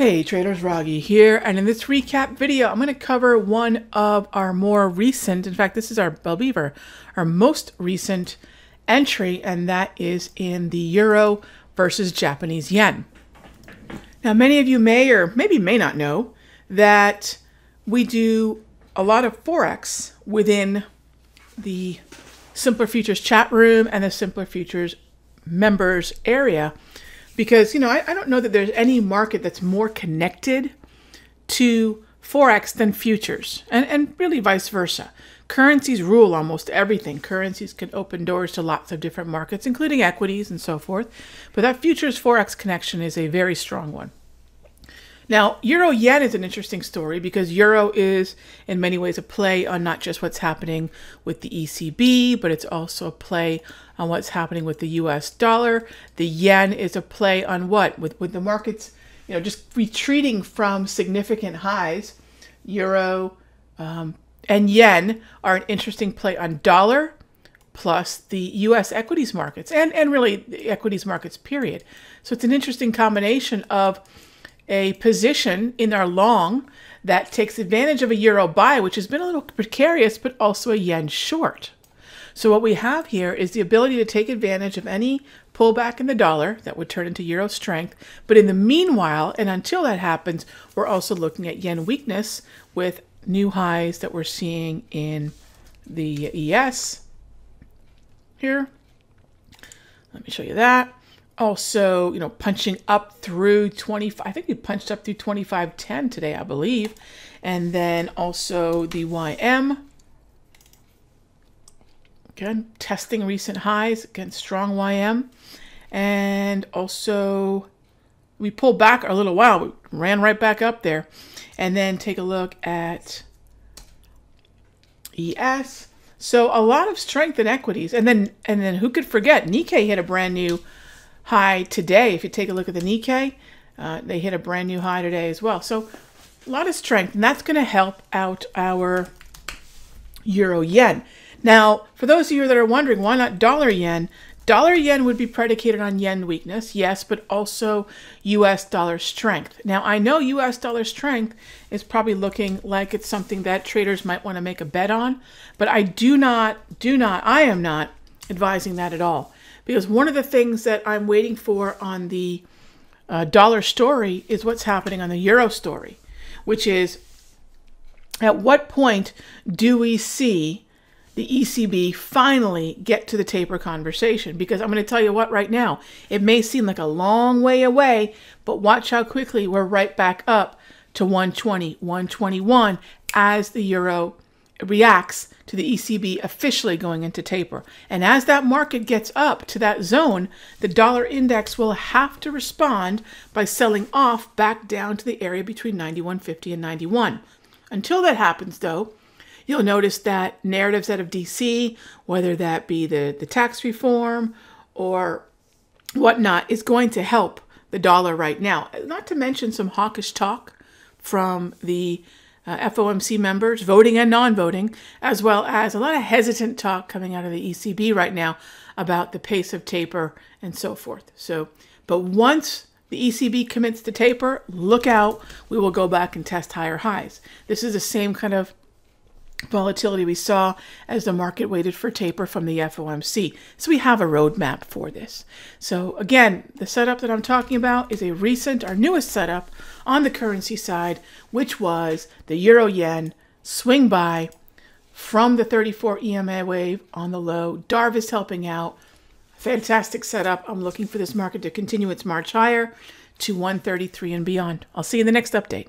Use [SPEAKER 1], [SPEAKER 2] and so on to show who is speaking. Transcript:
[SPEAKER 1] Hey traders, Raghee here, and in this recap video I'm going to cover one of our more recent, in fact this is our most recent entry, and that is in the euro versus Japanese yen. Now many of you may or maybe may not know that we do a lot of Forex within the SimplerFutures chat room and the SimplerFutures members area. Because, you know, I don't know that there's any market that's more connected to Forex than futures, and really vice versa. Currencies rule almost everything. Currencies can open doors to lots of different markets, including equities and so forth. But that futures Forex connection is a very strong one. Now, euro yen is an interesting story because euro is in many ways a play on not just what's happening with the ECB, but it's also a play on what's happening with the US dollar. The yen is a play on what? With the markets, you know, just retreating from significant highs. Euro and yen are an interesting play on dollar plus the US equities markets and really the equities markets period. So it's an interesting combination of a position in our long that takes advantage of a euro buy, which has been a little precarious, but also a yen short. So what we have here is the ability to take advantage of any pullback in the dollar that would turn into euro strength. But in the meanwhile, and until that happens, we're also looking at yen weakness with new highs that we're seeing in the ES here. Let me show you that. Also, you know, punching up through 25, I think we punched up through 25.10 today, I believe. And then also the YM. Again, testing recent highs, again, strong YM. And also, we pulled back a little while, we ran right back up there. And then take a look at ES. So a lot of strength in equities. And then who could forget, Nikkei hit a brand new high today. If you take a look at the Nikkei, they hit a brand new high today as well. So a lot of strength, and that's going to help out our euro yen. Now, for those of you that are wondering, why not dollar yen? Dollar yen would be predicated on yen weakness, yes, but also US dollar strength. Now, I know US dollar strength is probably looking like it's something that traders might want to make a bet on, but I am not advising that at all. Because one of the things that I'm waiting for on the dollar story is what's happening on the euro story, which is at what point do we see the ECB finally get to the taper conversation? Because I'm going to tell you what right now, it may seem like a long way away, but watch how quickly we're right back up to 120, 121 as the euro reacts to the ECB officially going into taper. And as that market gets up to that zone, the dollar index will have to respond by selling off back down to the area between 91.50 and 91. Until that happens, though, you'll notice that narratives out of DC, whether that be the tax reform or whatnot, is going to help the dollar right now. Not to mention some hawkish talk from the FOMC members, voting and non-voting, as well as a lot of hesitant talk coming out of the ECB right now about the pace of taper and so forth. So, but once the ECB commits to taper, look out, we will go back and test higher highs. This is the same kind of volatility we saw as the market waited for taper from the FOMC. So we have a roadmap for this. So again, the setup that I'm talking about is our newest setup on the currency side, which was the euro yen swing buy from the 34 EMA wave on the low. DARV is helping out. Fantastic setup. I'm looking for this market to continue its march higher to 133 and beyond. I'll see you in the next update.